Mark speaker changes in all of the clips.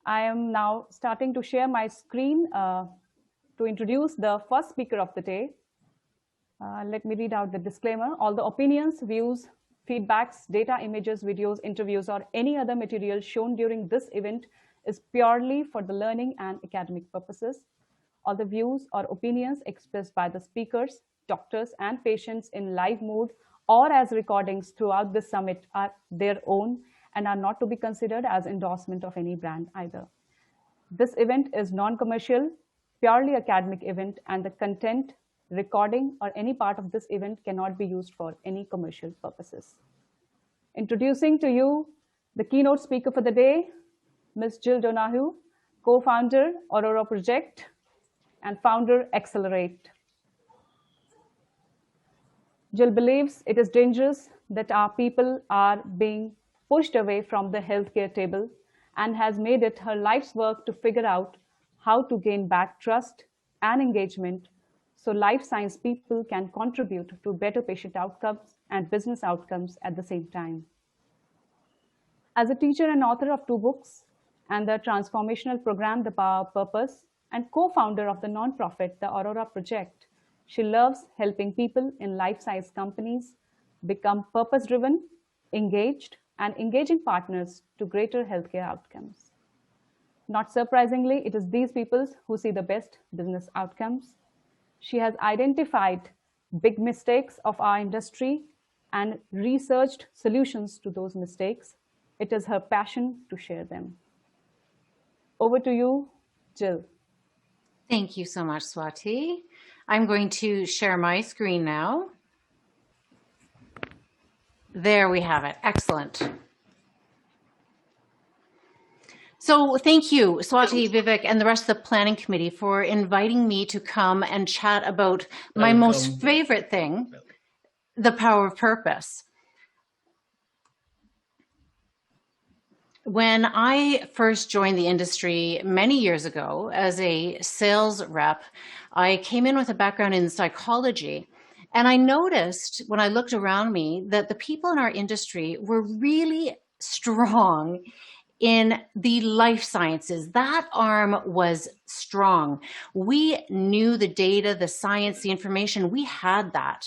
Speaker 1: I am now starting to share my screen to introduce the first speaker of the day. Let me read out the disclaimer. All the opinions, views, feedbacks, data, images, videos, interviews, or any other material shown during this event is purely for the learning and academic purposes. All the views or opinions expressed by the speakers, doctors, and patients in live mode or as recordings throughout the summit are their own and are not to be considered as endorsement of any brand either. This event is non-commercial, purely academic event, and the content, recording, or any part of this event cannot be used for any commercial purposes. Introducing to you the keynote speaker for the day, Ms. Jill Donahue, co-founder, Aurora Project, and founder, Accelerate. Jill believes it is dangerous that our people are being pushed away from the healthcare table and has made it her life's work to figure out how to gain back trust and engagement so life science people can contribute to better patient outcomes and business outcomes at the same time. As a teacher and author of 2 books and the transformational program, The Power of Purpose, and co-founder of the nonprofit, the Aurora Project, she loves helping people in life science companies become purpose-driven, engaged, and engaging partners to greater healthcare outcomes. Not surprisingly, it is these people who see the best business outcomes. She has identified big mistakes of our industry and researched solutions to those mistakes. It is her passion to share them. Over to you, Jill.
Speaker 2: Thank you so much, Swati. I'm going to share my screen now. There we have it. Excellent. So thank you, Swati, Vivek, and the rest of the planning committee for inviting me to come and chat about my most favorite thing, the power of purpose. When I first joined the industry many years ago as a sales rep, I came in with a background in psychology. And I noticed when I looked around me that the people in our industry were really strong in the life sciences. That arm was strong. We knew the data, the science, the information, we had that.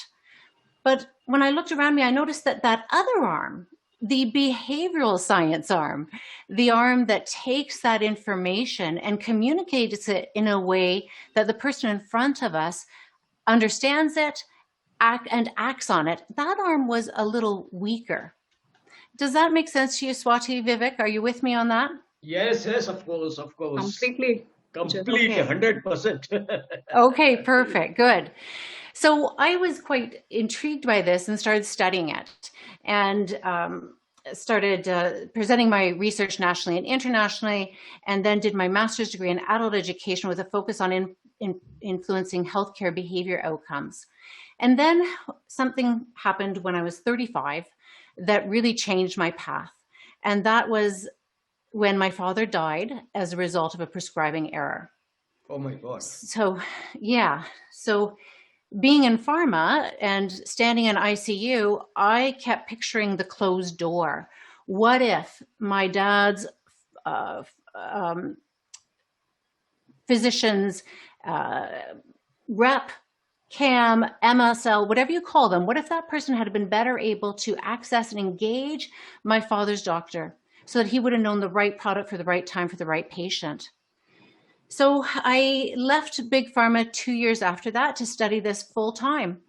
Speaker 2: But when I looked around me, I noticed that that other arm, the behavioral science arm, the arm that takes that information and communicates it in a way that the person in front of us understands it and acts on it, that arm was a little weaker. Does that make sense to you, Swati, Vivek? Are you with me on that?
Speaker 3: Yes, of course.
Speaker 1: Completely,
Speaker 3: okay. 100%.
Speaker 2: Okay, perfect, good. So I was quite intrigued by this and started studying it, and started presenting my research nationally and internationally, and then did my master's degree in adult education with a focus on influencing healthcare behavior outcomes. And then something happened when I was 35 that really changed my path. And that was when my father died as a result of a prescribing error.
Speaker 3: Oh my God.
Speaker 2: So, yeah. So being in pharma and standing in ICU, I kept picturing the closed door. What if my dad's physician's rep, CAM, MSL, whatever you call them, what if that person had been better able to access and engage my father's doctor so that he would have known the right product for the right time for the right patient? So I left Big Pharma 2 years after that to study this full time.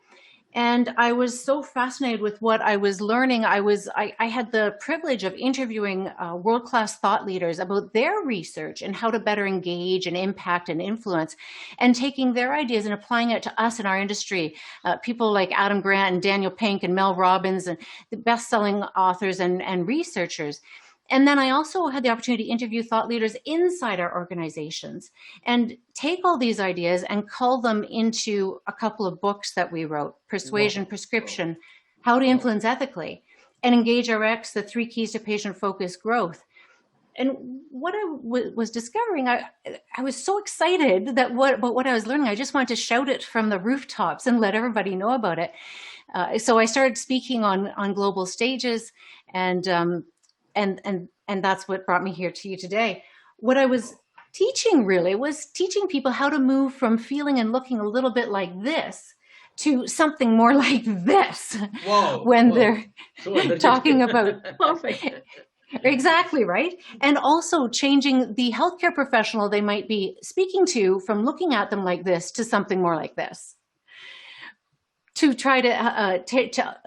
Speaker 2: And I was so fascinated with what I was learning. I had the privilege of interviewing world-class thought leaders about their research and how to better engage and impact and influence, and taking their ideas and applying it to us in our industry. People like Adam Grant and Daniel Pink and Mel Robbins and the best-selling authors and researchers. And then I also had the opportunity to interview thought leaders inside our organizations and take all these ideas and cull them into a couple of books that we wrote, Persuasion, Prescription, How to Influence Ethically, and Engage RX, the 3 Keys to Patient-Focused Growth. And what I was discovering, I was so excited that what I was learning, I just wanted to shout it from the rooftops and let everybody know about it. So I started speaking on global stages, and that's what brought me here to you today. what I was teaching really was teaching people how to move from feeling and looking a little bit like this to something more like this.
Speaker 3: Wow.
Speaker 2: When
Speaker 3: Wow.
Speaker 2: they're
Speaker 3: So energetic.
Speaker 2: talking about
Speaker 1: Perfect.
Speaker 2: exactly, right? And also changing the healthcare professional they might be speaking to from looking at them like this to something more like this, to try to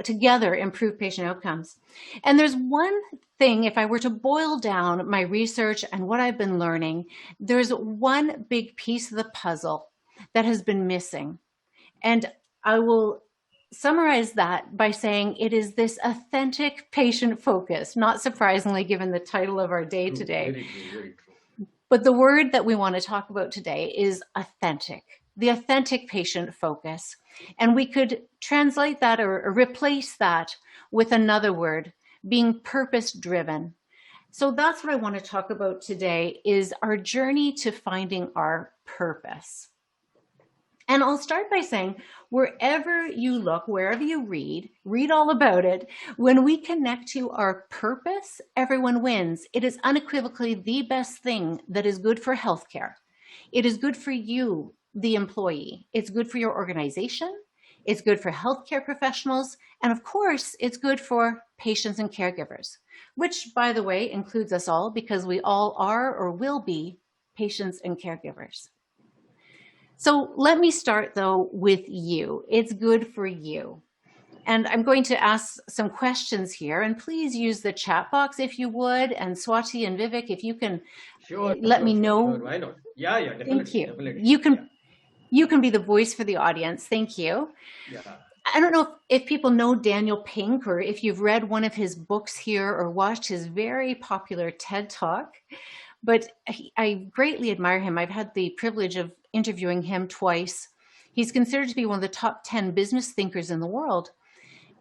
Speaker 2: together improve patient outcomes. And there's one thing, if I were to boil down my research and what I've been learning, there's one big piece of the puzzle that has been missing. And I will summarize that by saying it is this authentic patient focus, not surprisingly given the title of our day today.
Speaker 3: Very true, very true.
Speaker 2: But the word that we want to talk about today is authentic, the authentic patient focus. And we could translate that or replace that with another word, being purpose-driven. So that's what I want to talk about today, is our journey to finding our purpose. And I'll start by saying, wherever you look, wherever you read all about it. When we connect to our purpose, everyone wins. It is unequivocally the best thing that is good for healthcare. It is good for you, the employee. It's good for your organization. It's good for healthcare professionals. And of course, it's good for patients and caregivers, which, by the way, includes us all, because we all are or will be patients and caregivers. So let me start, though, with you. It's good for you. And I'm going to ask some questions here. And please use the chat box if you would. And Swati and Vivek, if you can let me know.
Speaker 3: Sure. Why not? Yeah, definitely.
Speaker 2: Thank you.
Speaker 3: Definitely.
Speaker 2: You can be the voice for the audience. Thank you.
Speaker 3: Yeah.
Speaker 2: I don't know if people know Daniel Pink, or if you've read one of his books here or watched his very popular TED Talk, but I greatly admire him. I've had the privilege of interviewing him twice. He's considered to be one of the top 10 business thinkers in the world.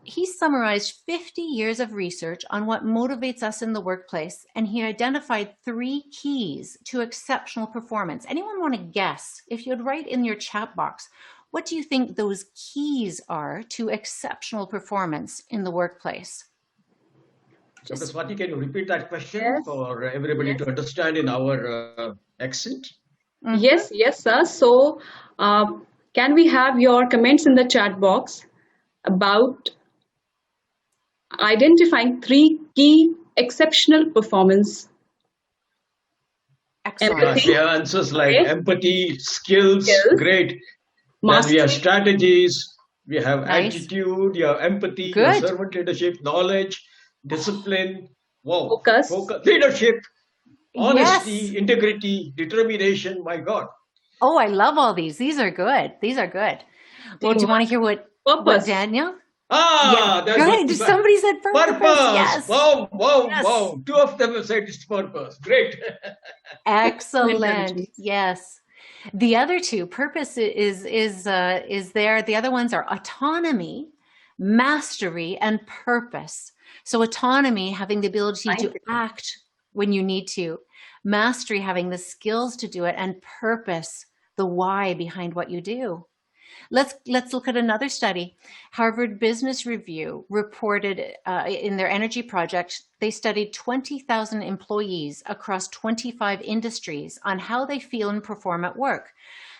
Speaker 2: He summarized 50 years of research on what motivates us in the workplace, and he identified 3 keys to exceptional performance. Anyone want to guess? If you'd write in your chat box, what do you think those keys are to exceptional performance in the workplace?
Speaker 3: Dr. Swati, can you repeat that question
Speaker 1: Yes.
Speaker 3: for everybody to understand in our accent?
Speaker 1: Yes, sir. So, can we have your comments in the chat box about identifying 3 key exceptional performance?
Speaker 2: Excellent.
Speaker 1: Empathy.
Speaker 3: We have answers like
Speaker 1: Okay.
Speaker 3: empathy, skills, great. Then we
Speaker 1: Mastery.
Speaker 3: have strategies, we have
Speaker 2: Nice.
Speaker 3: attitude, you have empathy, you have
Speaker 2: Good.
Speaker 3: servant leadership, knowledge, discipline,
Speaker 1: Focus.
Speaker 3: leadership, honesty,
Speaker 2: Yes.
Speaker 3: integrity, determination. My God.
Speaker 2: Oh, I love all these. These are good. Well, do you want to hear what
Speaker 1: Purpose.
Speaker 2: Daniel?
Speaker 3: Ah, that's
Speaker 2: Good.
Speaker 3: what-
Speaker 2: Somebody said purpose.
Speaker 3: Purpose.
Speaker 2: Yes.
Speaker 3: Wow.
Speaker 2: Yes.
Speaker 3: 2 of them have said it's purpose. Great.
Speaker 2: Excellent. Yes. The other 2, purpose is there. The other ones are autonomy, mastery, and purpose. So autonomy, having the ability to act when you need to, mastery, having the skills to do it, and purpose, the why behind what you do. Let's look at another study. Harvard Business Review reported in their energy project, they studied 20,000 employees across 25 industries on how they feel and perform at work.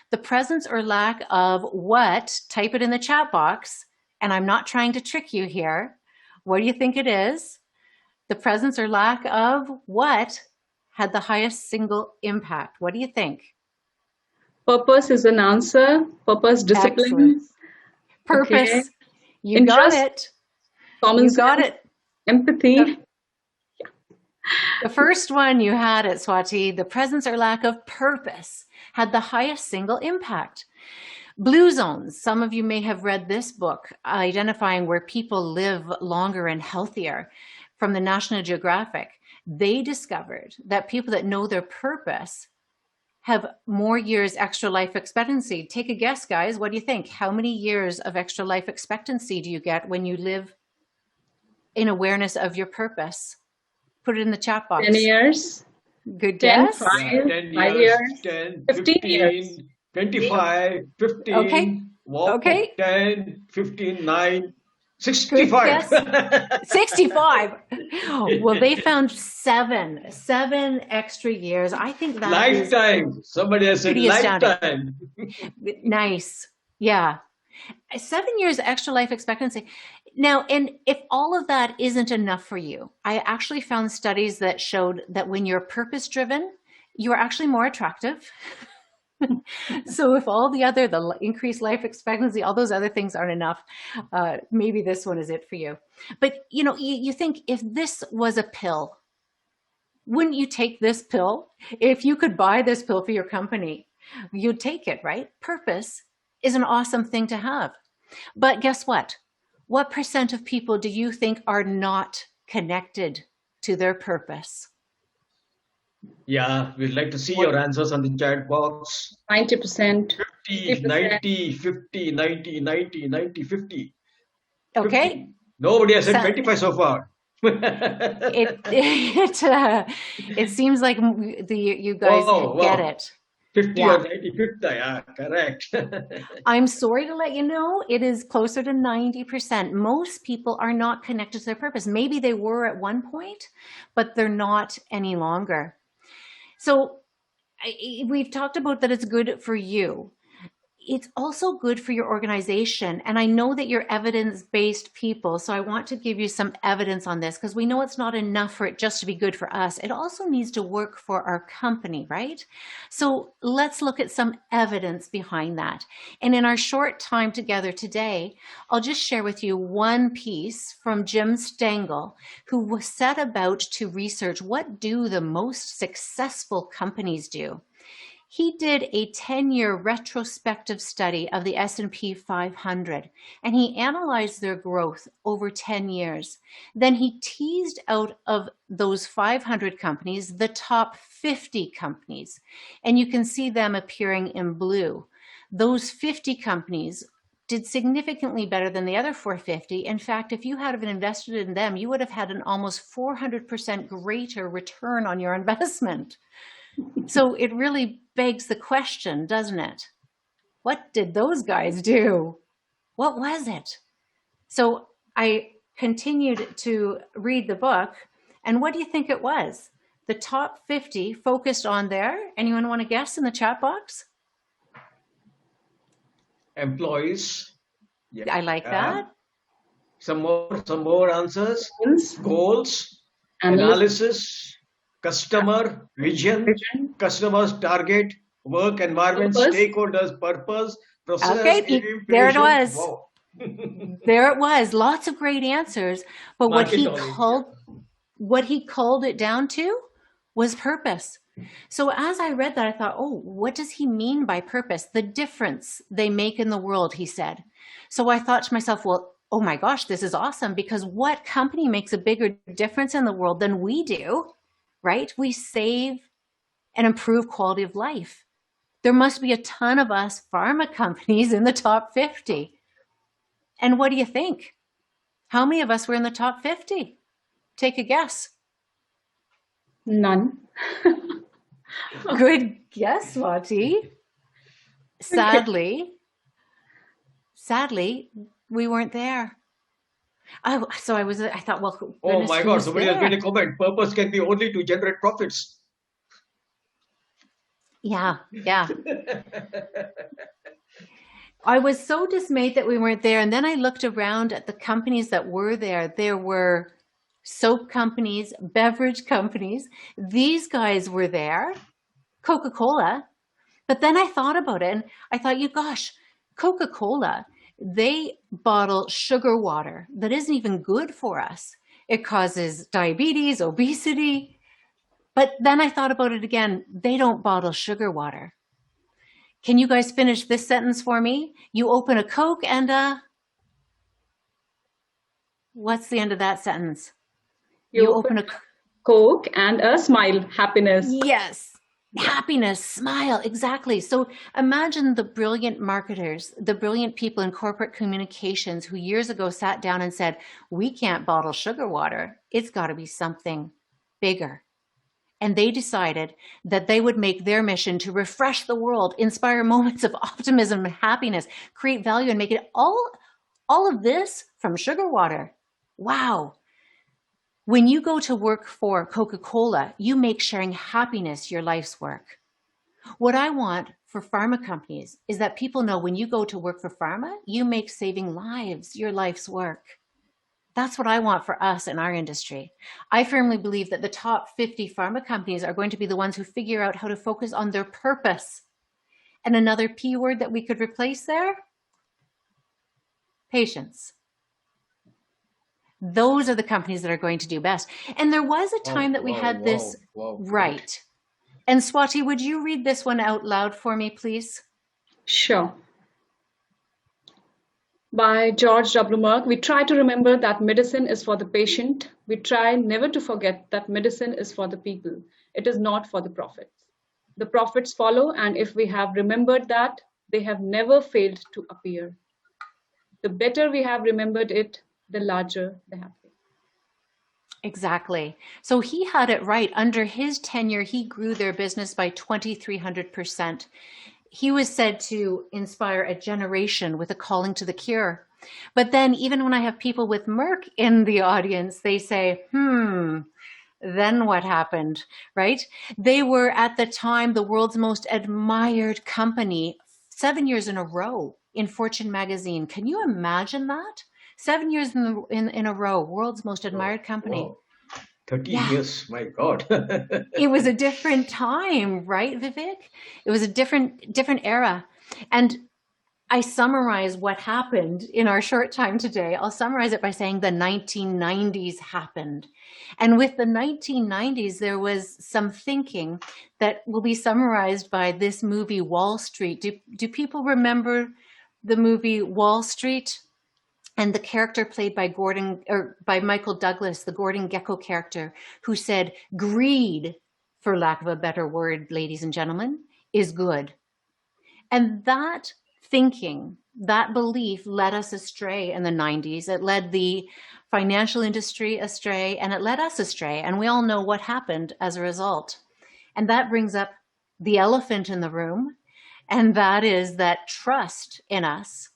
Speaker 2: The presence or lack of what, type it in the chat box, and I'm not trying to trick you here. What do you think it is? The presence or lack of what had the highest single impact? What do you think?
Speaker 1: Purpose is an answer. Purpose, discipline.
Speaker 2: Excellent. Purpose.
Speaker 1: Okay.
Speaker 2: You got
Speaker 1: Interest.
Speaker 2: it.
Speaker 1: Common
Speaker 2: You
Speaker 1: sense.
Speaker 2: got it.
Speaker 1: Empathy.
Speaker 2: The first one you had it, Swati. The presence or lack of purpose had the highest single impact. Blue zones. Some of you may have read this book, identifying where people live longer and healthier, from the National Geographic. They discovered that people that know their purpose have more years extra life expectancy. Take a guess, guys. What do you think? How many years of extra life expectancy do you get when you live in awareness of your purpose? Put it in the chat box.
Speaker 1: 10 years.
Speaker 2: Good
Speaker 1: 10,
Speaker 2: guess.
Speaker 1: 5,
Speaker 3: 10
Speaker 1: 5
Speaker 3: years,
Speaker 1: years.
Speaker 3: 10,
Speaker 1: 15
Speaker 3: 15,
Speaker 1: years.
Speaker 3: 25, 15,
Speaker 2: Okay.
Speaker 3: wow,
Speaker 2: Okay.
Speaker 3: 10, 15, 9,
Speaker 2: Good
Speaker 3: 65.
Speaker 2: guess. 65. Well, they found seven extra years. I think that
Speaker 3: Lifetime. Somebody has said
Speaker 2: pretty astounding.
Speaker 3: lifetime.
Speaker 2: Nice. Yeah. 7 years extra life expectancy. Now, and if all of that isn't enough for you, I actually found studies that showed that when you're purpose driven, you're actually more attractive. So if all the increased life expectancy, all those other things aren't enough, maybe this one is it for you. But you think, if this was a pill, wouldn't you take this pill? If you could buy this pill for your company, you'd take it, right? Purpose is an awesome thing to have. But guess what? What percent of people do you think are not connected to their purpose?
Speaker 3: Yeah, we'd like to see your answers on the chat box.
Speaker 1: 90%.
Speaker 3: 50, 90, 50, 90, 90, 90, 50.
Speaker 2: Okay.
Speaker 3: 50. Nobody has said 25 so far.
Speaker 2: It seems like you guys get it.
Speaker 3: 50 or 90, 50, yeah, correct.
Speaker 2: I'm sorry to let you know, it is closer to 90%. Most people are not connected to their purpose. Maybe they were at one point, but they're not any longer. So we've talked about that it's good for you. It's also good for your organization. And I know that you're evidence-based people, so I want to give you some evidence on this, because we know it's not enough for it just to be good for us. It also needs to work for our company, right? So let's look at some evidence behind that. And in our short time together today, I'll just share with you one piece from Jim Stengel, who set about to research what do the most successful companies do. He did a 10-year retrospective study of the S&P 500, and he analyzed their growth over 10 years. Then he teased out of those 500 companies the top 50 companies, and you can see them appearing in blue. Those 50 companies did significantly better than the other 450. In fact, if you had invested in them, you would have had an almost 400% greater return on your investment. So it really begs the question, doesn't it? What did those guys do? What was it? So I continued to read the book, and what do you think it was? The top 50 focused on there. Anyone want to guess in the chat box?
Speaker 3: Employees. Yeah.
Speaker 2: I like that.
Speaker 3: Some more answers. Goals, analysis, customer, vision, customers, target, work environment, stakeholders, purpose, process.
Speaker 2: Okay, there it was. Wow. There it was. Lots of great answers. But what he called it down to was purpose. So as I read that, I thought, oh, what does he mean by purpose? The difference they make in the world, he said. So I thought to myself, well, oh my gosh, this is awesome, because what company makes a bigger difference in the world than we do? Right? We save and improve quality of life. There must be a ton of us pharma companies in the top 50. And what do you think? How many of us were in the top 50? Take a guess.
Speaker 1: None.
Speaker 2: Good guess, Swati. Sadly, we weren't there. I thought, well, goodness,
Speaker 3: oh my God, somebody has made a comment. Purpose can be only to generate profits.
Speaker 2: Yeah. I was so dismayed that we weren't there. And then I looked around at the companies that were there. There were soap companies, beverage companies. These guys were there. Coca-Cola. But then I thought about it, and I thought, Coca-Cola, they bottle sugar water that isn't even good for us. It causes diabetes, obesity. But then I thought about it again. They don't bottle sugar water. Can you guys finish this sentence for me? You open a Coke and what's the end of that sentence?
Speaker 1: You open a Coke and a smile, happiness.
Speaker 2: Yes. Happiness, smile, exactly. So imagine the brilliant marketers, the brilliant people in corporate communications who years ago sat down and said, we can't bottle sugar water. It's got to be something bigger. And they decided that they would make their mission to refresh the world, inspire moments of optimism and happiness, create value, and make it all All of this from sugar water. Wow. When you go to work for Coca-Cola, you make sharing happiness your life's work. What I want for pharma companies is that people know when you go to work for pharma, you make saving lives your life's work. That's what I want for us in our industry. I firmly believe that the top 50 pharma companies are going to be the ones who figure out how to focus on their purpose. And another P word that we could replace there, patience. Those are the companies that are going to do best. And there was a time that we had this right. And Swati, would you read this one out loud for me, please?
Speaker 1: Sure. By George W. Merck, we try to remember that medicine is for the patient. We try never to forget that medicine is for the people. It is not for the profits. The profits follow, and if we have remembered that, they have never failed to appear. The better we have remembered it, the larger they have been.
Speaker 2: Exactly. So he had it right. Under his tenure, he grew their business by 2,300%. He was said to inspire a generation with a calling to the cure. But then even when I have people with Merck in the audience, they say, then what happened, right? They were at the time the world's most admired company 7 years in a row in Fortune magazine. Can you imagine that? 7 years in a row, world's most admired company.
Speaker 3: Wow. 30 years, my God.
Speaker 2: It was a different time, right, Vivek? It was a different era. And I summarize what happened in our short time today. I'll summarize it by saying the 1990s happened. And with the 1990s, there was some thinking that will be summarized by this movie, Wall Street. Do people remember the movie Wall Street? And the character played by Michael Douglas, the Gordon Gekko character, who said, greed, for lack of a better word, ladies and gentlemen, is good. And that thinking, that belief led us astray in the 90s. It led the financial industry astray, and it led us astray. And we all know what happened as a result. And that brings up the elephant in the room, and that is that trust in us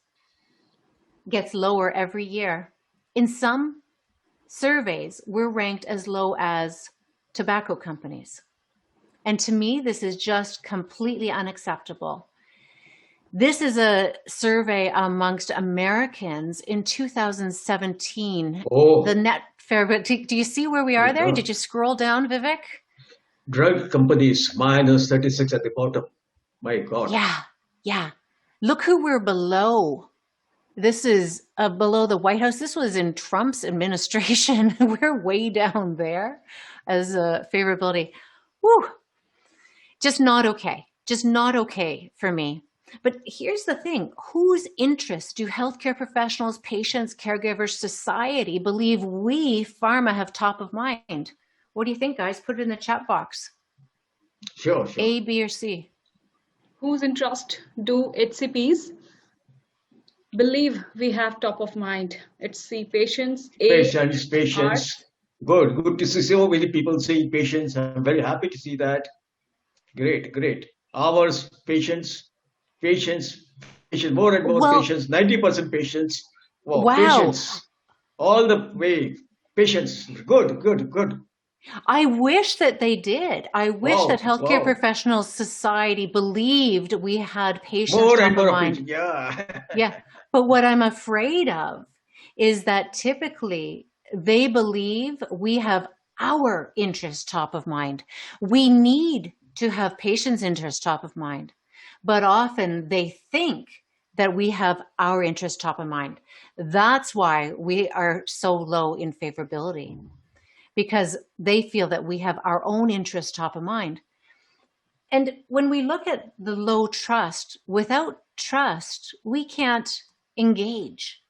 Speaker 2: gets lower every year. In some surveys, we're ranked as low as tobacco companies. And to me, this is just completely unacceptable. This is a survey amongst Americans in 2017. The net fair, but do you see where we are there? Did you scroll down, Vivek?
Speaker 3: Drug companies, minus 36 at the bottom. My God.
Speaker 2: Yeah. Look who we're below. This is below the White House. This was in Trump's administration. We're way down there as a favorability. Woo! Just not okay. Just not okay for me. But here's the thing. Whose interests do healthcare professionals, patients, caregivers, society believe we, pharma, have top of mind? What do you think, guys? Put it in the chat box.
Speaker 3: Sure.
Speaker 2: A, B, or C?
Speaker 1: Whose interest do HCPs believe we have top of mind? It's C, patients. A,
Speaker 3: Patients. Good to see so many people saying patients. I'm very happy to see that. Great. Ours, patients, more and more patients, 90% patients. Wow. Patients, all the way, patients. Good.
Speaker 2: I wish that they did. I wish that Healthcare Professionals Society believed we had patients
Speaker 3: more
Speaker 2: top
Speaker 3: and more
Speaker 2: of mind. Yeah. But what I'm afraid of is that typically they believe we have our interest top of mind. We need to have patients' interest top of mind. But often they think that we have our interest top of mind. That's why we are so low in favorability, because they feel that we have our own interest top of mind. And when we look at the low trust, without trust, we can't engage.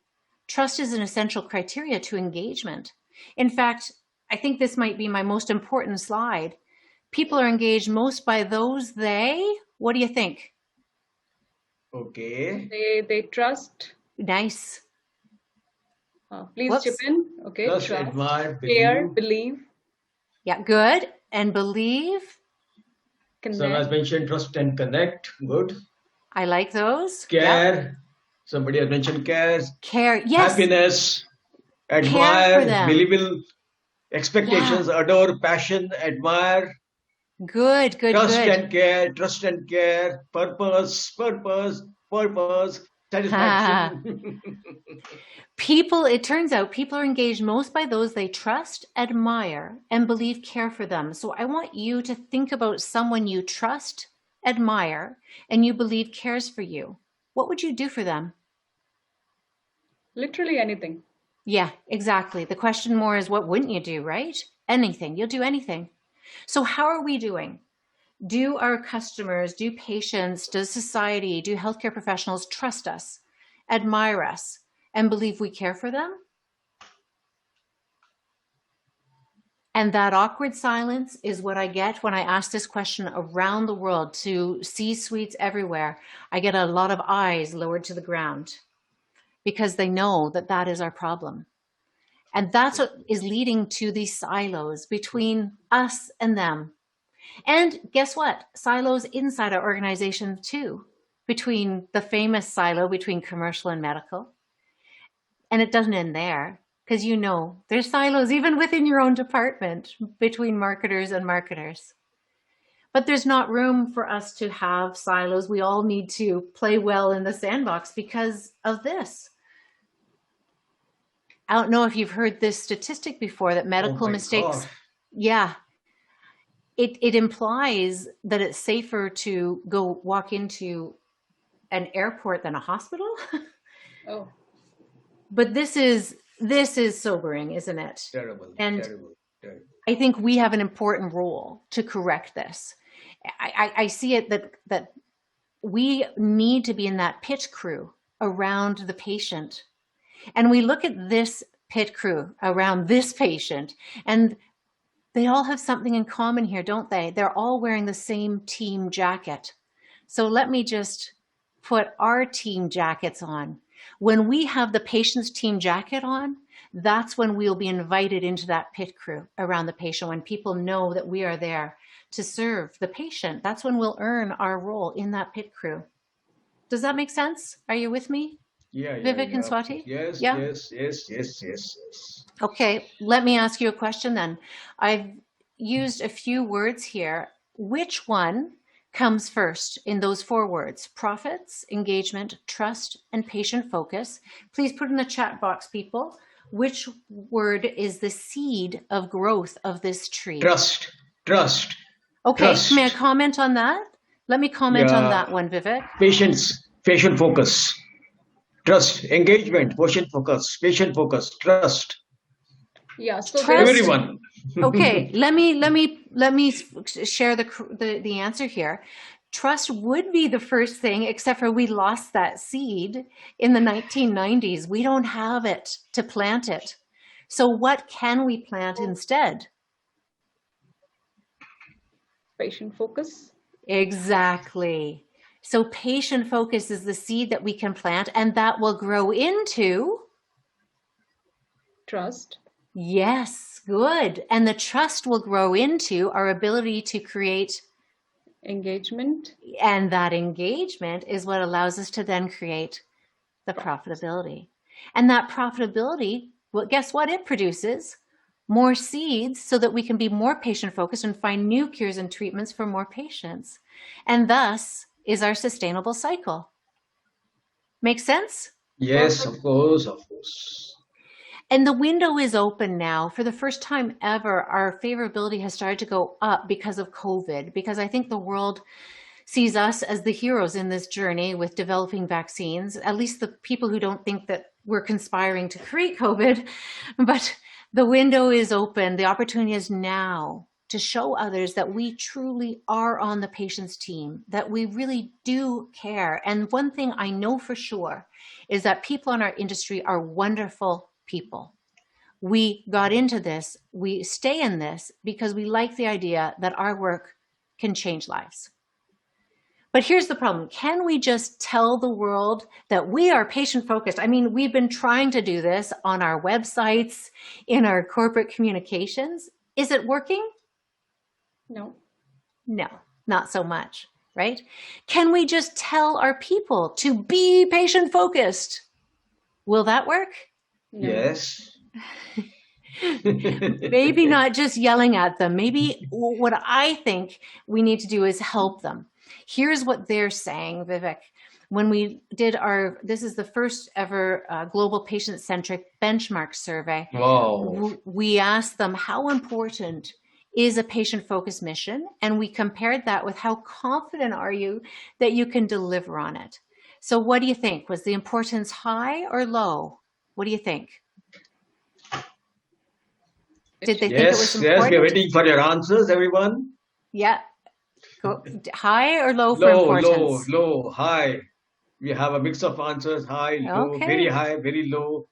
Speaker 2: Trust is an essential criteria to engagement. In fact, I think this might be my most important slide. People are engaged most by those what do you think?
Speaker 3: Okay.
Speaker 1: They trust.
Speaker 2: Nice.
Speaker 1: Please chip in. Okay.
Speaker 3: Trust, admire,
Speaker 1: care, believe.
Speaker 2: Yeah, good. And believe.
Speaker 3: So as mentioned, trust and connect. Good.
Speaker 2: I like those.
Speaker 3: Care. Somebody has mentioned care,
Speaker 2: Care. Yes.
Speaker 3: happiness,
Speaker 2: Care for
Speaker 3: admire,
Speaker 2: them.
Speaker 3: believable,
Speaker 2: Yeah.
Speaker 3: expectations, adore, passion, admire,
Speaker 2: Good, good,
Speaker 3: trust
Speaker 2: good.
Speaker 3: and care, trust and care, purpose, purpose, purpose, satisfaction.
Speaker 2: People, it turns out people are engaged most by those they trust, admire, and believe care for them. So I want you to think about someone you trust, admire, and you believe cares for you. What would you do for them?
Speaker 1: Literally anything.
Speaker 2: Yeah, exactly. The question more is what wouldn't you do, right? Anything. You'll do anything. So how are we doing? Do our customers, do patients, does society, do healthcare professionals trust us, admire us, and believe we care for them? And that awkward silence is what I get when I ask this question around the world to C-suites everywhere. I get a lot of eyes lowered to the ground because they know that that is our problem. And that's what is leading to these silos between us and them. And guess what? Silos inside our organization too, between the famous silo between commercial and medical. And it doesn't end there, because you know there's silos even within your own department between marketers and marketers. But there's not room for us to have silos. We all need to play well in the sandbox because of this. I don't know if you've heard this statistic before that medical mistakes.
Speaker 3: God.
Speaker 2: Yeah. It implies that it's safer to go walk into an airport than a hospital.
Speaker 1: Oh,
Speaker 2: But this is sobering, isn't it?
Speaker 3: Terrible,
Speaker 2: And
Speaker 3: terrible, terrible.
Speaker 2: I think we have an important role to correct this. I see it that we need to be in that pit crew around the patient. And we look at this pit crew around this patient, and they all have something in common here, don't they? They're all wearing the same team jacket. So let me just put our team jackets on. When we have the patient's team jacket on, that's when we'll be invited into that pit crew around the patient. When people know that we are there to serve the patient, that's when we'll earn our role in that pit crew. Does that make sense? Are you with me?
Speaker 3: Yeah,
Speaker 2: Vivek and Swati?
Speaker 3: Yes,
Speaker 2: Yeah?
Speaker 3: yes.
Speaker 2: Okay, let me ask you a question then. I've used a few words here. Which one comes first in those 4 words? Profits, engagement, trust, and patient focus. Please put in the chat box, people. Which word is the seed of growth of this tree?
Speaker 3: Trust.
Speaker 2: Okay,
Speaker 3: Trust.
Speaker 2: may I comment on that? Let me comment on that one, Vivek.
Speaker 3: Patience, patient focus. Trust, engagement, patient focus, trust.
Speaker 1: yeah. So
Speaker 2: Trust.
Speaker 3: Everyone.
Speaker 2: Okay, let me share the answer here. Trust would be the first thing, except for we lost that seed in the 1990s. We don't have it to plant it. So what can we plant instead?
Speaker 1: patient focus,
Speaker 2: Exactly. So patient focus is the seed that we can plant, and that will grow into.
Speaker 1: trust,
Speaker 2: Yes, good. And the trust will grow into our ability to create.
Speaker 1: engagement,
Speaker 2: And that engagement is what allows us to then create the profitability. And that profitability, well, guess what it produces? More seeds so that we can be more patient focused and find new cures and treatments for more patients. And thus is our sustainable cycle. Make sense?
Speaker 3: Yes, of course.
Speaker 2: And the window is open now. For the first time ever, our favorability has started to go up because of COVID, because I think the world sees us as the heroes in this journey with developing vaccines, at least the people who don't think that we're conspiring to create COVID. But the window is open. The opportunity is now to show others that we truly are on the patient's team, that we really do care. And one thing I know for sure is that people in our industry are wonderful people. We got into this, we stay in this because we like the idea that our work can change lives. But here's the problem. Can we just tell the world that we are patient focused? I mean, we've been trying to do this on our websites, in our corporate communications. Is it working?
Speaker 1: no,
Speaker 2: No, not so much. right? Can we just tell our people to be patient focused? Will that work?
Speaker 1: No.
Speaker 3: Yes.
Speaker 2: Maybe not just yelling at them. Maybe what I think we need to do is help them. Here's what they're saying, Vivek. When we did this is the first ever global patient-centric benchmark survey.
Speaker 3: Wow.
Speaker 2: We asked them, how important is a patient-focused mission? And we compared that with how confident are you that you can deliver on it? So what do you think? Was the importance high or low? What do you think? Did they think it was
Speaker 3: Yes,
Speaker 2: important?
Speaker 3: yes, we are waiting for your answers, everyone.
Speaker 2: Yeah. High or low for importance?
Speaker 3: Low, high. We have a mix of answers, high, low, very high, very low.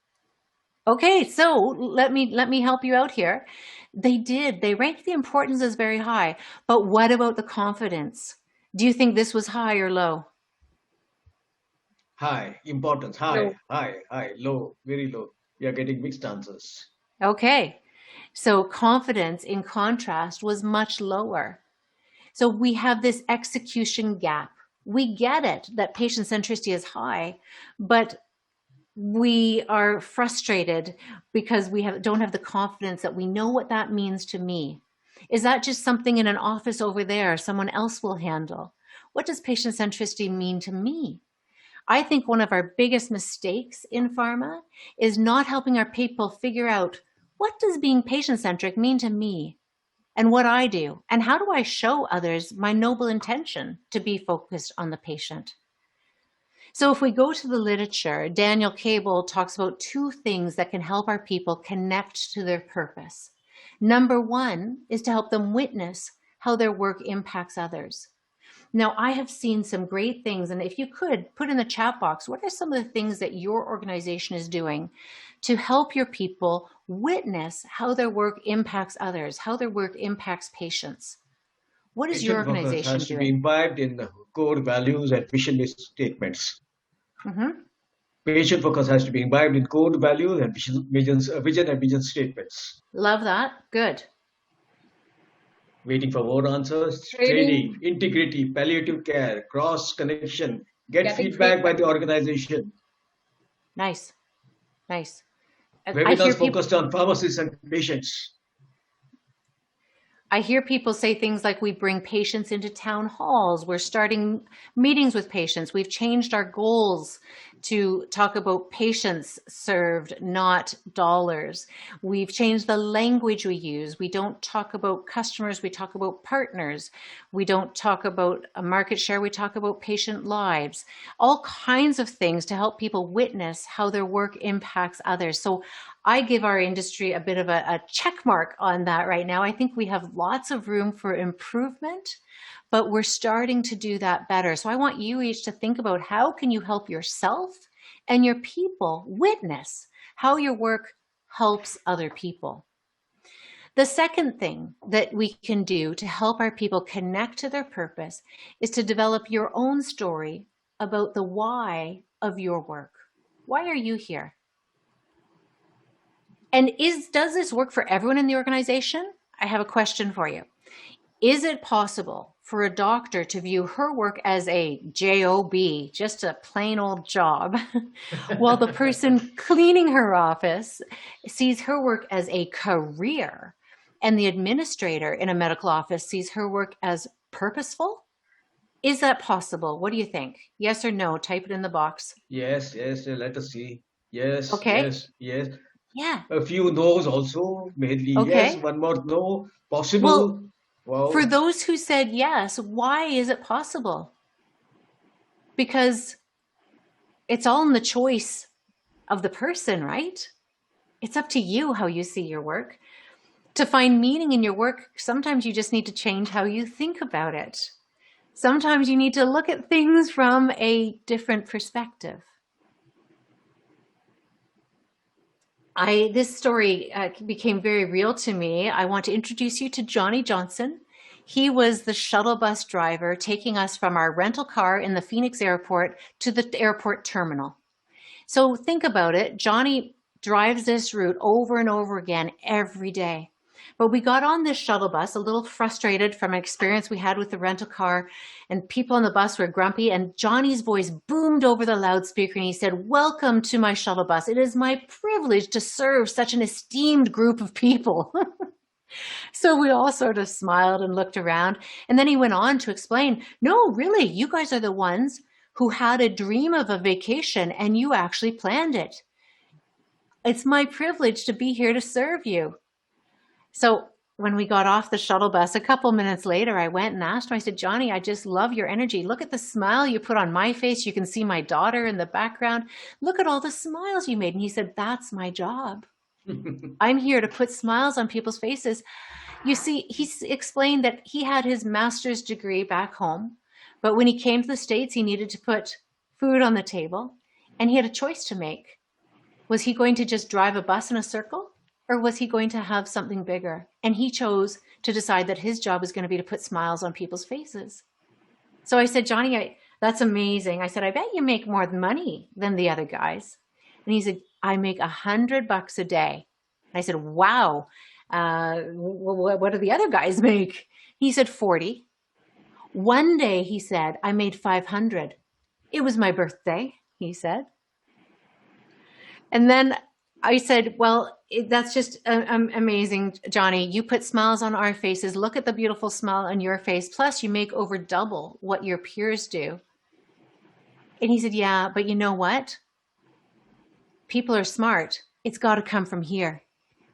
Speaker 2: Okay, so let me help you out here. They ranked the importance as very high, but what about the confidence? Do you think this was high or low?
Speaker 3: High, importance, high, low, very low. We are getting mixed answers.
Speaker 2: Okay, so confidence in contrast was much lower. So we have this execution gap. We get it that patient centricity is high, but we are frustrated because we don't have the confidence that we know what that means to me. Is that just something in an office over there someone else will handle? What does patient centricity mean to me? I think one of our biggest mistakes in pharma is not helping our people figure out, what does being patient-centric mean to me and what I do? And how do I show others my noble intention to be focused on the patient? So if we go to the literature, Daniel Cable talks about two things that can help our people connect to their purpose. Number one is to help them witness how their work impacts others. Now, I have seen some great things, and if you could put in the chat box, what are some of the things that your organization is doing to help your people witness how their work impacts others, how their work impacts patients? What is your organization
Speaker 3: has
Speaker 2: doing?
Speaker 3: To be imbibed in core values and vision statements.
Speaker 2: Mm-hmm.
Speaker 3: Patient focus has to be imbibed in core values and vision and vision statements.
Speaker 2: Love that. Good.
Speaker 3: Waiting for more answers. Training, integrity, palliative care, cross connection, get feedback by the organization.
Speaker 2: Nice. Nice.
Speaker 3: Webinars focused on pharmacists and patients.
Speaker 2: I hear people say things like, we bring patients into town halls. We're starting meetings with patients. We've changed our goals to talk about patients served, not dollars. We've changed the language we use. We don't talk about customers. We talk about partners. We don't talk about a market share. We talk about patient lives. All kinds of things to help people witness how their work impacts others. So I give our industry a bit of a check mark on that right now. I think we have lots of room for improvement, but we're starting to do that better. So I want you each to think about, how can you help yourself and your people witness how your work helps other people? The second thing that we can do to help our people connect to their purpose is to develop your own story about the why of your work. Why are you here? And does this work for everyone in the organization? I have a question for you. Is it possible for a doctor to view her work as a job, just a plain old job, while the person cleaning her office sees her work as a career, and the administrator in a medical office sees her work as purposeful? Is that possible? What do you think? Yes or no? Type it in the box.
Speaker 3: Yes, let us see. Yes,
Speaker 2: okay.
Speaker 3: Yes.
Speaker 2: Yeah.
Speaker 3: A few no's also, mainly
Speaker 2: okay.
Speaker 3: Yes, one more no, possible.
Speaker 2: Well, for those who said yes, why is it possible? Because it's all in the choice of the person, right? It's up to you how you see your work. To find meaning in your work, sometimes you just need to change how you think about it. Sometimes you need to look at things from a different perspective. This story became very real to me. I want to introduce you to Johnny Johnson. He was the shuttle bus driver taking us from our rental car in the Phoenix airport to the airport terminal. So think about it. Johnny drives this route over and over again every day. But we got on this shuttle bus, a little frustrated from an experience we had with the rental car, and people on the bus were grumpy, and Johnny's voice boomed over the loudspeaker, and he said, "Welcome to my shuttle bus. It is my privilege to serve such an esteemed group of people." So we all sort of smiled and looked around. And then he went on to explain, "No, really, you guys are the ones who had a dream of a vacation and you actually planned it. It's my privilege to be here to serve you." So when we got off the shuttle bus, a couple minutes later, I went and asked him, I said, "Johnny, I just love your energy. Look at the smile you put on my face. You can see my daughter in the background. Look at all the smiles you made." And he said, "That's my job. I'm here to put smiles on people's faces." You see, he explained that he had his master's degree back home, but when he came to the States, he needed to put food on the table, and he had a choice to make. Was he going to just drive a bus in a circle, or was he going to have something bigger? And he chose to decide that his job was going to be to put smiles on people's faces. So I said, "Johnny, that's amazing." I said, "I bet you make more money than the other guys." And he said, "I make $100 a day." And I said, "Wow. What do the other guys make?" He said, 40. One day, he said, "I made 500. It was my birthday," he said. And then I said, "Well, that's just amazing, Johnny. You put smiles on our faces. Look at the beautiful smile on your face. Plus, you make over double what your peers do." And he said, "Yeah, but you know what? People are smart. It's got to come from here."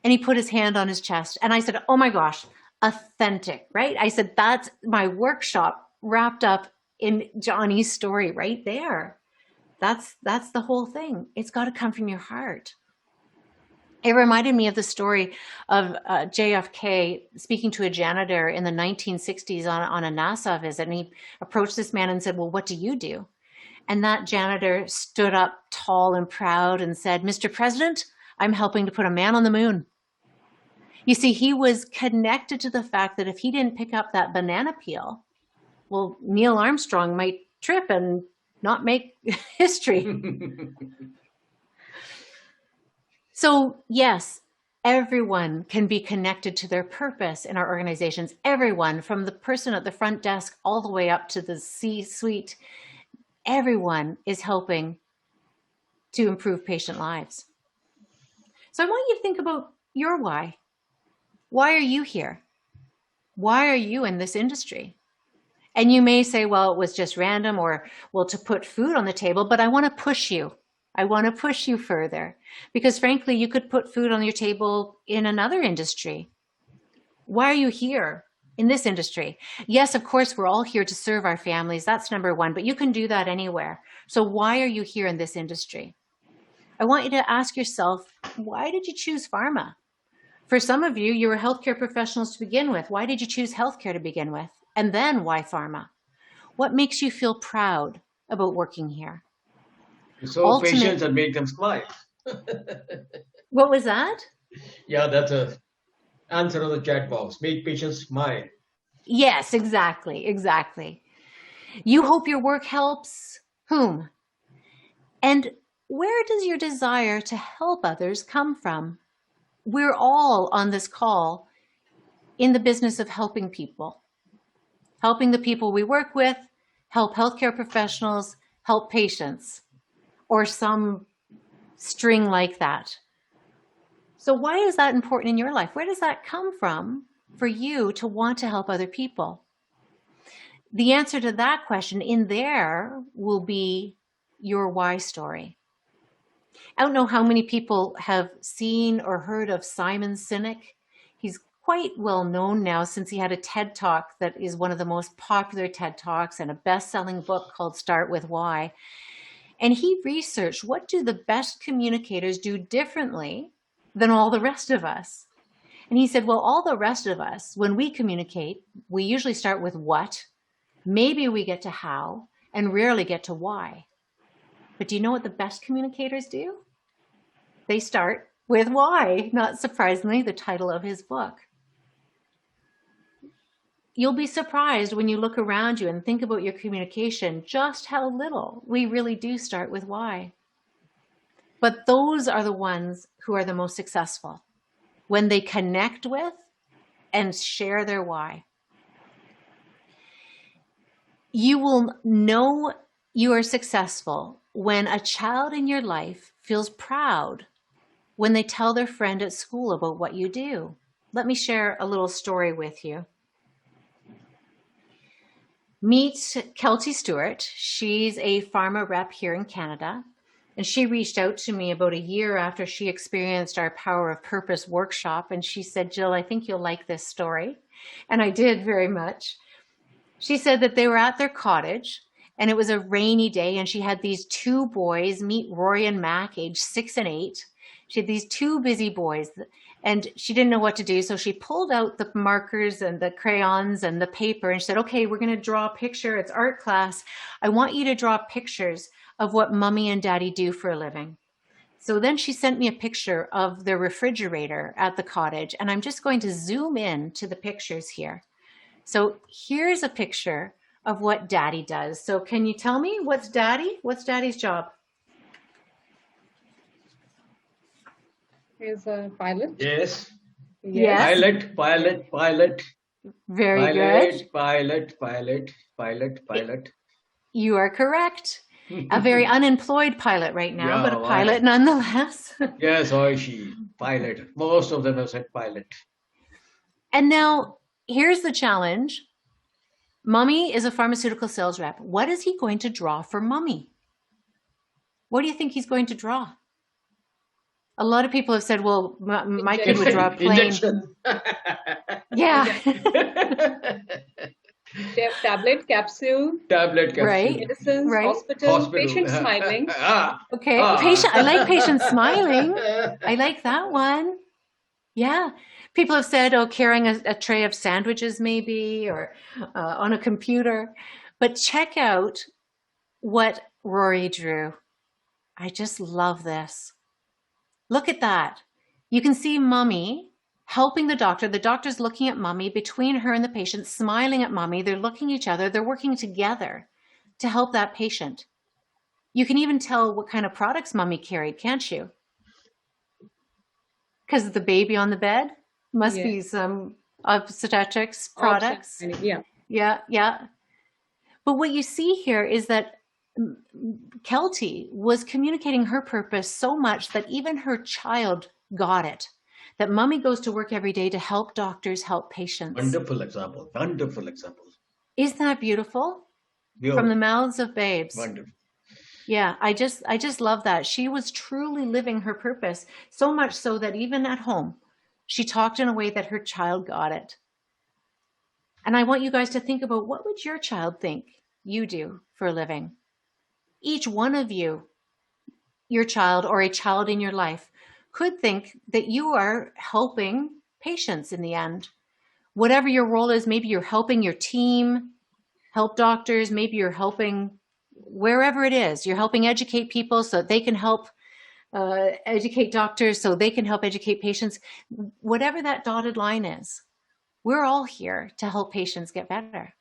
Speaker 2: And he put his hand on his chest. And I said, "Oh my gosh, authentic," right? I said, that's my workshop wrapped up in Johnny's story right there. That's the whole thing. It's got to come from your heart. It reminded me of the story of JFK speaking to a janitor in the 1960s on a NASA visit. And he approached this man and said, "Well, what do you do?" And that janitor stood up tall and proud and said, "Mr. President, I'm helping to put a man on the moon." You see, he was connected to the fact that if he didn't pick up that banana peel, well, Neil Armstrong might trip and not make history. So yes, everyone can be connected to their purpose in our organizations. Everyone, from the person at the front desk all the way up to the C-suite, everyone is helping to improve patient lives. So I want you to think about your why. Why are you here? Why are you in this industry? And you may say, "Well, it was just random," or, "Well, to put food on the table," but I want to push you. I want to push you further because frankly, you could put food on your table in another industry. Why are you here in this industry? Yes, of course, we're all here to serve our families. That's number one, but you can do that anywhere. So why are you here in this industry? I want you to ask yourself, why did you choose pharma? For some of you, you were healthcare professionals to begin with. Why did you choose healthcare to begin with? And then why pharma? What makes you feel proud about working here?
Speaker 3: So patients and make them smile.
Speaker 2: What was that?
Speaker 3: Yeah, that's a answer on the chat box. Make patients smile.
Speaker 2: Yes, exactly. You hope your work helps whom? And where does your desire to help others come from? We're all on this call in the business of helping people. Helping the people we work with, help healthcare professionals, help patients, or some string like that. So why is that important in your life? Where does that come from for you to want to help other people? The answer to that question in there will be your why story. I don't know how many people have seen or heard of Simon Sinek. He's quite well known now since he had a TED Talk that is one of the most popular TED Talks and a best-selling book called Start With Why. And he researched, what do the best communicators do differently than all the rest of us? And he said, well, all the rest of us, when we communicate, we usually start with what, maybe we get to how, and rarely get to why. But do you know what the best communicators do? They start with why, not surprisingly, the title of his book. You'll be surprised when you look around you and think about your communication, just how little we really do start with why. But those are the ones who are the most successful. When they connect with and share their why. You will know you are successful when a child in your life feels proud when they tell their friend at school about what you do. Let me share a little story with you. Meet Kelty Stewart. She's a pharma rep here in Canada, and she reached out to me about a year after she experienced our Power of Purpose workshop, and she said, Jill, I think you'll like this story. And I did very much. She said that they were at their cottage, and it was a rainy day, and she had these two boys, meet Rory and Mac, age 6 and 8. She had these two busy boys, and she didn't know what to do. So she pulled out the markers and the crayons and the paper and she said, okay, we're going to draw a picture. It's art class. I want you to draw pictures of what mommy and daddy do for a living. So then she sent me a picture of the refrigerator at the cottage, and I'm just going to zoom in to the pictures here. So here's a picture of what daddy does. So can you tell me what's daddy's job?
Speaker 1: He's a pilot.
Speaker 3: Yes.
Speaker 2: Yes.
Speaker 3: Pilot.
Speaker 2: Very good.
Speaker 3: Pilot.
Speaker 2: You are correct. A very unemployed pilot right now,
Speaker 3: Yeah,
Speaker 2: but a pilot nonetheless.
Speaker 3: Yes, or she, pilot. Most of them have said pilot.
Speaker 2: And now here's the challenge. Mummy is a pharmaceutical sales rep. What is he going to draw for Mummy? What do you think he's going to draw? A lot of people have said, well, my kid would draw a plane.
Speaker 3: Injection.
Speaker 2: Yeah.
Speaker 1: Tablet, capsule.
Speaker 2: Right.
Speaker 1: Medicines,
Speaker 2: Right.
Speaker 1: hospital, patient smiling.
Speaker 2: Okay. Patient. I like patient smiling. I like that one. Yeah. People have said, oh, carrying a tray of sandwiches maybe, or on a computer. But check out what Rory drew. I just love this. Look at that. You can see Mummy helping the doctor. The doctor's looking at Mummy, between her and the patient, smiling at Mummy. They're looking at each other. They're working together to help that patient. You can even tell what kind of products Mummy carried, can't you? Because the baby on the bed must be some obstetrics products. Yeah. But what you see here is that Kelty was communicating her purpose so much that even her child got it. That Mummy goes to work every day to help doctors, help patients.
Speaker 3: Wonderful example.
Speaker 2: Isn't that beautiful? From the mouths of babes.
Speaker 3: Wonderful.
Speaker 2: Yeah, I just love that. She was truly living her purpose, so much so that even at home, she talked in a way that her child got it. And I want you guys to think about, what would your child think you do for a living? Each one of you, your child or a child in your life, could think that you are helping patients in the end. Whatever your role is, maybe you're helping your team, help doctors, maybe you're helping wherever it is. You're helping educate people so that they can help educate doctors, so they can help educate patients. Whatever that dotted line is, we're all here to help patients get better.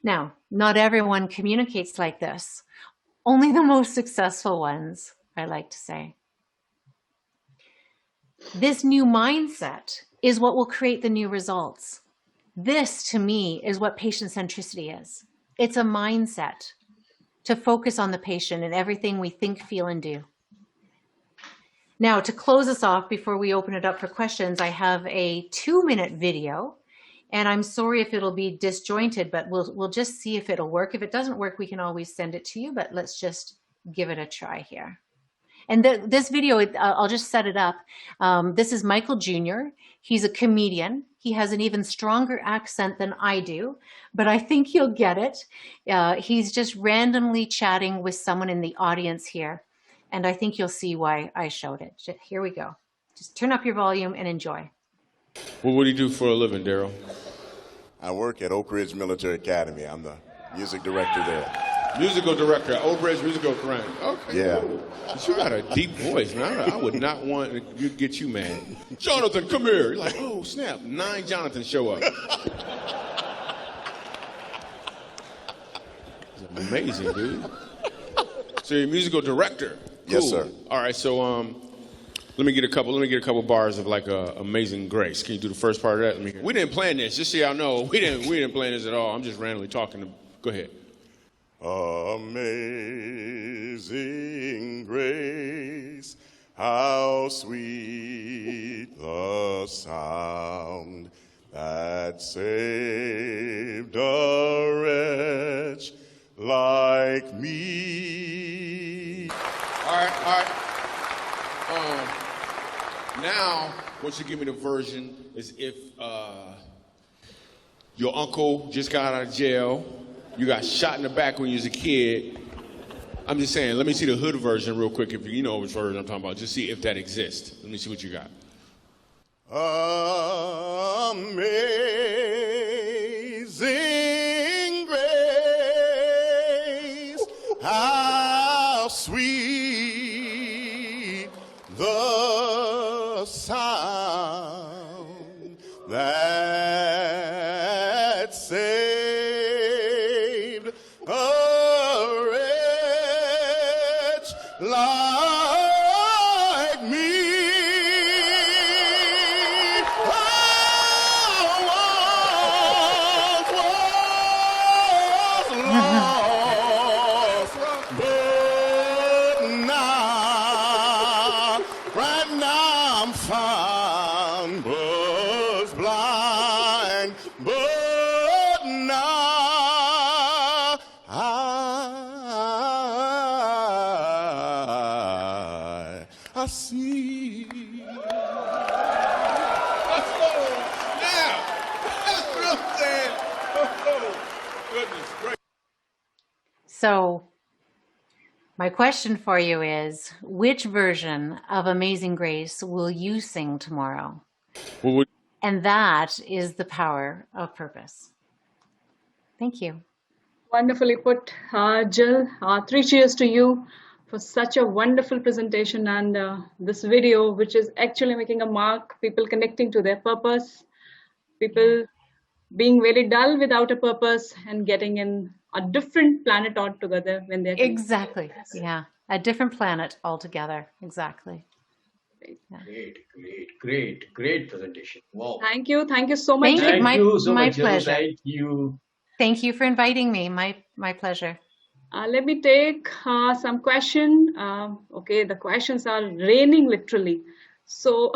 Speaker 2: Now, not everyone communicates like this. Only the most successful ones, I like to say. This new mindset is what will create the new results. This, to me, is what patient centricity is. It's a mindset to focus on the patient in everything we think, feel, and do. Now, to close us off before we open it up for questions, I have a 2-minute video. And I'm sorry if it'll be disjointed, but we'll just see if it'll work. If it doesn't work, we can always send it to you, but let's just give it a try here. And this video, I'll just set it up. This is Michael Jr. He's a comedian. He has an even stronger accent than I do, but I think you'll get it. He's just randomly chatting with someone in the audience here. And I think you'll see why I showed it. Here we go. Just turn up your volume and enjoy.
Speaker 4: Well, what do you do for a living, Daryl?
Speaker 5: I work at Oak Ridge Military Academy. I'm the music director there.
Speaker 4: Musical director at Oak Ridge Musical Academy. Okay.
Speaker 5: Yeah.
Speaker 4: But you got a deep voice, man. I would not want to get you mad. Jonathan, come here. You're like, oh, snap. 9 Jonathans show up. It's amazing, dude. So you're a musical director. Cool.
Speaker 5: Yes, sir.
Speaker 4: All right, so Let me get a couple bars of like Amazing Grace. Can you do the first part of that? Let me hear. We didn't plan this. Just so y'all know, we didn't plan this at all. I'm just randomly talking. Go ahead.
Speaker 5: Amazing grace, how sweet the sound that saved a wretch like me.
Speaker 4: All right. Now, once you give me the version, is if your uncle just got out of jail, you got shot in the back when you was a kid. I'm just saying, let me see the hood version real quick, if you know which version I'm talking about. Just see if that exists. Let me see what you got.
Speaker 5: Amazing grace, how sweet the sound that saved a wretch like me. I see.
Speaker 4: Let's go now. That's what I'm saying. Oh, goodness gracious.
Speaker 2: So my question for you is, which version of Amazing Grace will you sing tomorrow?
Speaker 4: Well,
Speaker 2: And that is the power of purpose. Thank you.
Speaker 1: Wonderfully put, Jill. 3 cheers to you for such a wonderful presentation and this video, which is actually making a mark, people connecting to their purpose, people being very dull without a purpose and getting in a different planet altogether when they're
Speaker 2: Exactly. Yeah. A different planet altogether. Exactly.
Speaker 3: Great presentation. Wow.
Speaker 1: Thank you so much.
Speaker 2: Thank you.
Speaker 3: Thank you so
Speaker 2: My
Speaker 3: much, Jill.
Speaker 2: pleasure.
Speaker 3: Thank you.
Speaker 2: Thank you for inviting me. My pleasure.
Speaker 1: Let me take some question. Okay, the questions are raining literally. So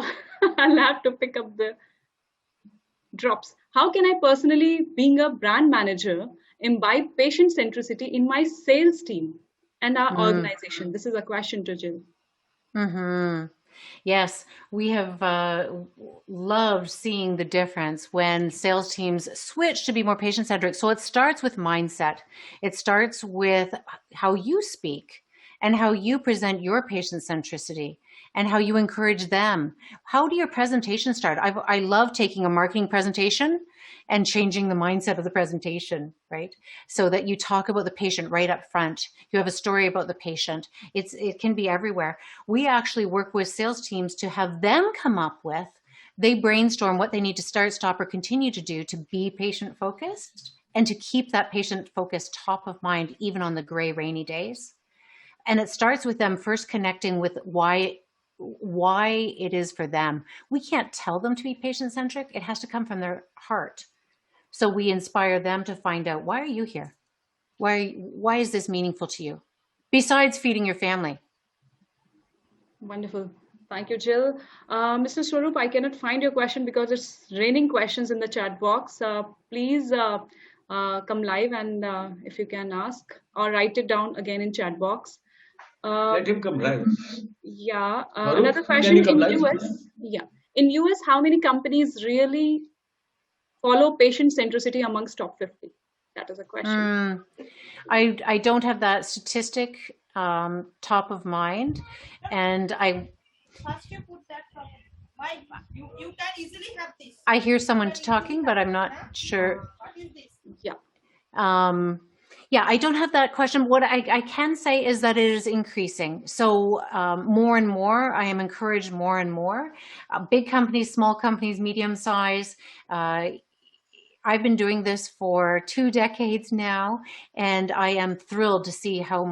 Speaker 1: I'll have to pick up the drops. How can I personally, being a brand manager, imbibe patient centricity in my sales team and our organization? This is a question to Jill.
Speaker 2: Mm-hmm. Yes, we have loved seeing the difference when sales teams switch to be more patient-centric. So it starts with mindset. It starts with how you speak and how you present your patient centricity and how you encourage them. How do your presentations start? I love taking a marketing presentation and changing the mindset of the presentation, right? So that you talk about the patient right up front. You have a story about the patient. It can be everywhere. We actually work with sales teams to have them come up with, they brainstorm what they need to start, stop, or continue to do to be patient focused and to keep that patient focus top of mind, even on the gray, rainy days. And it starts with them first connecting with why it is for them. We can't tell them to be patient-centric. It has to come from their heart. So we inspire them to find out, why are you here? Why is this meaningful to you? Besides feeding your family.
Speaker 1: Wonderful. Thank you, Jill. Mr. Swaroop, I cannot find your question because it's raining questions in the chat box. Please come live and if you can ask or write it down again in chat box.
Speaker 3: Let him come live.
Speaker 1: Yeah.
Speaker 3: Swaroop,
Speaker 1: Another
Speaker 3: can
Speaker 1: question
Speaker 3: you come
Speaker 1: in
Speaker 3: live?
Speaker 1: US. Yeah. In US, how many companies really follow patient centricity amongst top 50? That is a question.
Speaker 2: I don't have that statistic top of mind, and
Speaker 6: First you put that from you can easily have this.
Speaker 2: I hear someone talking, but I'm not sure.
Speaker 6: What is this?
Speaker 1: Yeah.
Speaker 2: Yeah, I don't have that question. What I can say is that it is increasing. So more and more, I am encouraged more and more. Big companies, small companies, medium size. I've been doing this for 2 decades now, and I am thrilled to see how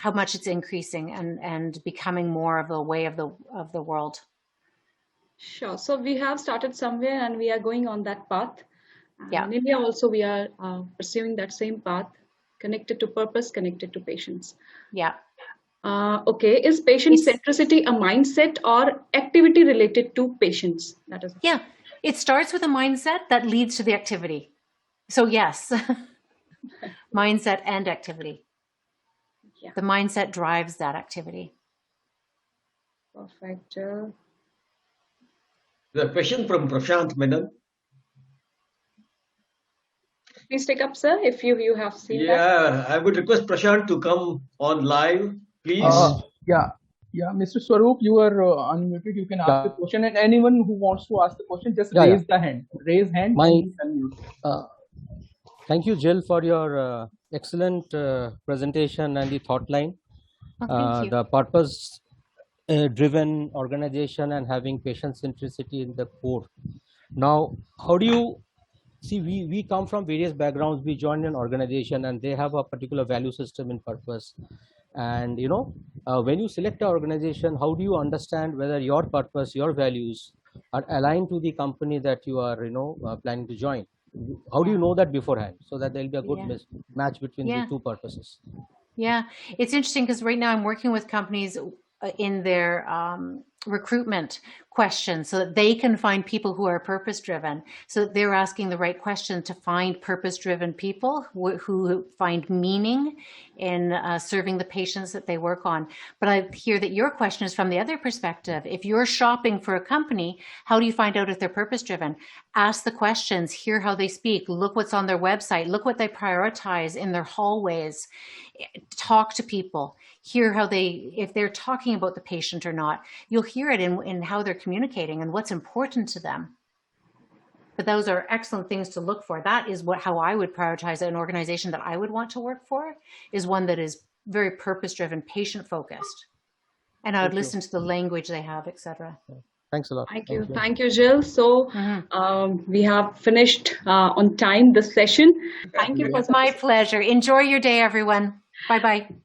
Speaker 2: how much it's increasing and becoming more of the way of the world.
Speaker 1: Sure. So we have started somewhere and we are going on that path. And
Speaker 2: Yeah.
Speaker 1: in India also we are pursuing that same path, connected to purpose, connected to patients.
Speaker 2: Yeah.
Speaker 1: Okay. Is patient centricity a mindset or activity related to patients? That is.
Speaker 2: Yeah. It starts with a mindset that leads to the activity. So yes, mindset and activity.
Speaker 1: Yeah.
Speaker 2: The mindset drives that activity.
Speaker 1: Perfect.
Speaker 3: The question from Prashant Menon.
Speaker 1: Please take up, sir, if you have seen that.
Speaker 3: Yeah, I would request Prashant to come on live, please.
Speaker 7: Yeah, Mr. Swaroop, you are unmuted. You can ask the question, and anyone who wants to ask the question, just raise the hand. Raise hand.
Speaker 8: Thank you, Jill, for your excellent presentation and the thought line.
Speaker 2: Thank you.
Speaker 8: The purpose-driven organization and having patient centricity in the core. Now, how do you see? We come from various backgrounds. We join an organization, and they have a particular value system in purpose. And when you select an organization, how do you understand whether your purpose, your values are aligned to the company that you are planning to join? How do you know that beforehand, so that there'll be a good match between the two purposes?
Speaker 2: Yeah, it's interesting because right now I'm working with companies in their recruitment questions so that they can find people who are purpose driven. So they're asking the right question to find purpose driven people who find meaning in serving the patients that they work on. But I hear that your question is from the other perspective. If you're shopping for a company, how do you find out if they're purpose driven? Ask the questions, hear how they speak, look what's on their website, look what they prioritize in their hallways, talk to people, hear how if they're talking about the patient or not. You'll hear it in how they're communicating and what's important to them. But those are excellent things to look for. That is how I would prioritize an organization that I would want to work for, is one that is very purpose-driven, patient-focused. And I would listen to the language they have, etc.
Speaker 8: Thanks a lot.
Speaker 1: Thank you. Thank you, Jill. So we have finished on time this session. Thank you.
Speaker 2: It's my pleasure. Enjoy your day, everyone. Bye-bye.